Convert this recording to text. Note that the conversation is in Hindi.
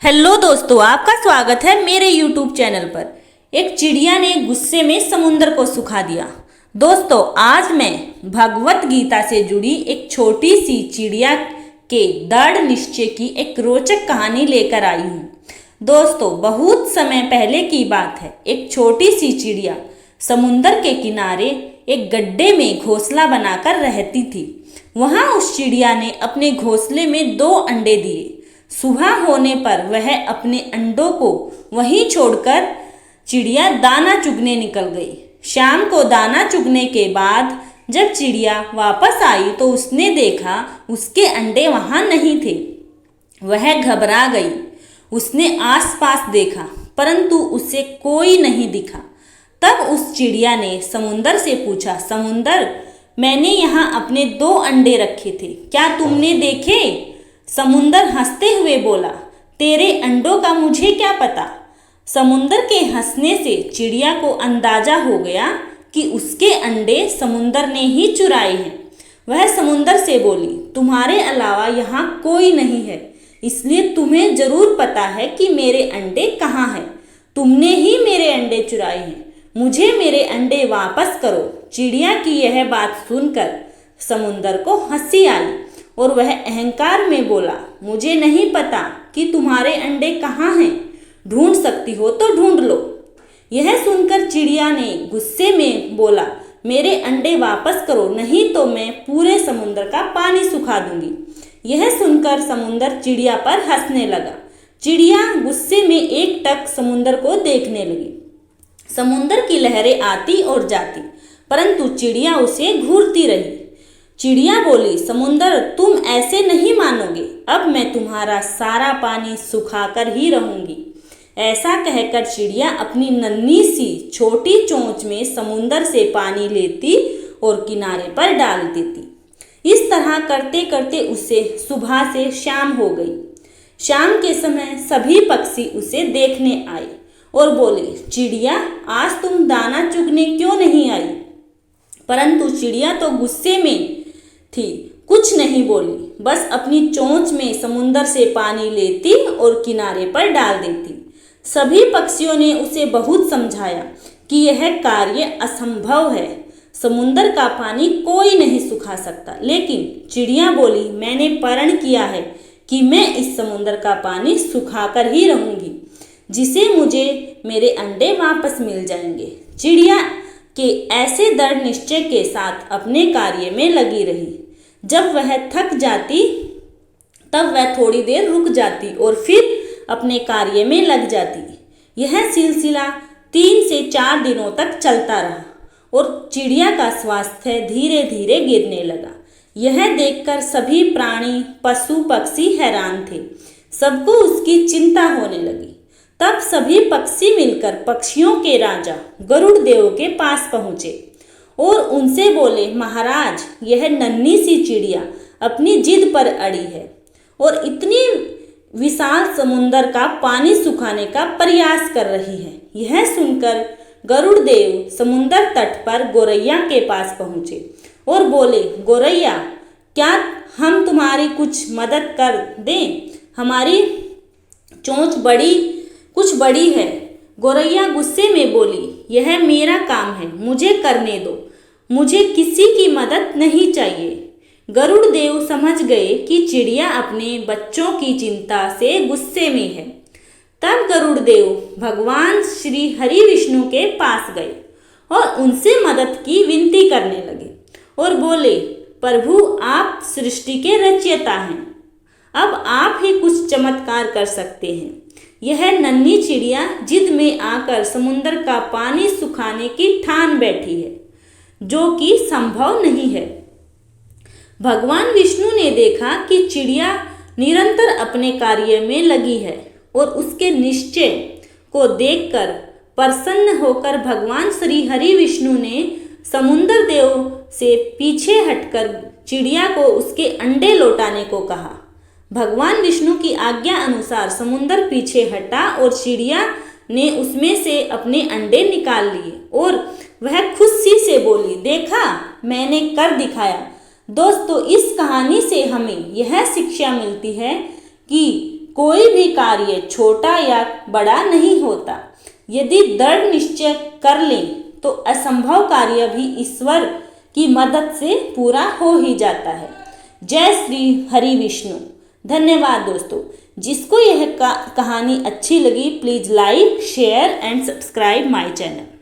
हेलो दोस्तों, आपका स्वागत है मेरे YouTube चैनल पर। एक चिड़िया ने गुस्से में समुंदर को सुखा दिया। दोस्तों, आज मैं भगवत गीता से जुड़ी एक छोटी सी चिड़िया के दृढ़ निश्चय की एक रोचक कहानी लेकर आई हूँ। दोस्तों, बहुत समय पहले की बात है। एक छोटी सी चिड़िया समुंदर के किनारे एक गड्ढे में घोंसला बनाकर रहती थी। वहाँ उस चिड़िया ने अपने घोंसले में 2 अंडे दिए। सुबह होने पर वह अपने अंडों को वहीं छोड़कर चिड़िया दाना चुगने निकल गई। शाम को दाना चुगने के बाद जब चिड़िया वापस आई तो उसने देखा उसके अंडे वहां नहीं थे। वह घबरा गई। उसने आसपास देखा परंतु उसे कोई नहीं दिखा। तब उस चिड़िया ने समुंदर से पूछा, समुंदर, मैंने यहाँ अपने 2 अंडे रखे थे, क्या तुमने देखे? समुंदर हंसते हुए बोला, तेरे अंडों का मुझे क्या पता। समुंदर के हंसने से चिड़िया को अंदाजा हो गया कि उसके अंडे समुंदर ने ही चुराए हैं। वह समुंदर से बोली, तुम्हारे अलावा यहाँ कोई नहीं है, इसलिए तुम्हें जरूर पता है कि मेरे अंडे कहाँ हैं। तुमने ही मेरे अंडे चुराए हैं, मुझे मेरे अंडे वापस करो। चिड़िया की यह बात सुनकर समुंदर को हंसी आई और वह अहंकार में बोला, मुझे नहीं पता कि तुम्हारे अंडे कहाँ हैं, ढूंढ सकती हो तो ढूंढ लो। यह सुनकर चिड़िया ने गुस्से में बोला, मेरे अंडे वापस करो, नहीं तो मैं पूरे समुद्र का पानी सुखा दूंगी। यह सुनकर समुंदर चिड़िया पर हंसने लगा। चिड़िया गुस्से में एकटक समुंदर को देखने लगी। समुंदर की लहरें आती और जाती परंतु चिड़िया उसे घूरती रही। चिड़िया बोली, समुंदर, तुम ऐसे नहीं मानोगे, अब मैं तुम्हारा सारा पानी सुखाकर ही रहूंगी। ऐसा कहकर चिड़िया अपनी नन्ही सी छोटी चोंच में समुंदर से पानी लेती और किनारे पर डाल देती। इस तरह करते करते उसे सुबह से शाम हो गई। शाम के समय सभी पक्षी उसे देखने आए और बोले, चिड़िया, आज तुम दाना चुगने क्यों नहीं आई? परंतु चिड़िया तो गुस्से में थी, कुछ नहीं बोली, बस अपनी चोंच में समुंदर से पानी लेती और किनारे पर डाल देती। सभी पक्षियों ने उसे बहुत समझाया कि यह कार्य असंभव है, समुंदर का पानी कोई नहीं सुखा सकता। लेकिन चिड़िया बोली, मैंने प्रण किया है कि मैं इस समुंदर का पानी सुखाकर ही रहूंगी, जिसे मुझे मेरे अंडे वापस मिल जाएंगे। चिड़िया के ऐसे दृढ़ निश्चय के साथ अपने कार्य में लगी रही। जब वह थक जाती तब वह थोड़ी देर रुक जाती और फिर अपने कार्य में लग जाती। यह सिलसिला 3 से 4 दिनों तक चलता रहा और चिड़िया का स्वास्थ्य धीरे धीरे गिरने लगा। यह देखकर सभी प्राणी, पशु पक्षी हैरान थे। सबको उसकी चिंता होने लगी। तब सभी पक्षी मिलकर पक्षियों के राजा गरुड़ देव के पास पहुँचे और उनसे बोले, महाराज, यह नन्ही सी चिड़िया अपनी जिद पर अड़ी है और इतनी विशाल समुंदर का पानी सुखाने का प्रयास कर रही है। यह सुनकर गरुड़ देव समुंदर तट पर गोरैया के पास पहुँचे और बोले, गोरैया, क्या हम तुम्हारी कुछ मदद कर दें? हमारी चोंच कुछ बड़ी है। गोरैया गुस्से में बोली, यह मेरा काम है, मुझे करने दो, मुझे किसी की मदद नहीं चाहिए। गरुड़ देव समझ गए कि चिड़िया अपने बच्चों की चिंता से गुस्से में है। तब गरुड़ देव भगवान श्री हरि विष्णु के पास गए और उनसे मदद की विनती करने लगे और बोले, प्रभु, आप सृष्टि के रचयिता हैं, अब आप ही कुछ चमत्कार कर सकते हैं। यह नन्ही चिड़िया जिद में आकर समुंदर का पानी सुखाने की ठान बैठी है, जो कि संभव नहीं है। भगवान विष्णु ने देखा कि चिड़िया निरंतर अपने कार्य में लगी है और उसके निश्चय को देखकर प्रसन्न होकर भगवान श्री हरि विष्णु ने समुंदर देव से पीछे हटकर चिड़िया को उसके अंडे लौटाने को कहा। भगवान विष्णु की आज्ञा अनुसार समुंदर पीछे हटा और चिड़िया ने उसमें से अपने अंडे निकाल लिए और वह खुशी से बोली, देखा, मैंने कर दिखाया। दोस्तों, इस कहानी से हमें यह शिक्षा मिलती है कि कोई भी कार्य छोटा या बड़ा नहीं होता। यदि दृढ़ निश्चय कर लें तो असंभव कार्य भी ईश्वर की मदद से पूरा हो ही जाता है। जय श्री हरि विष्णु। धन्यवाद दोस्तों। जिसको यह कहानी अच्छी लगी please like share and subscribe my channel.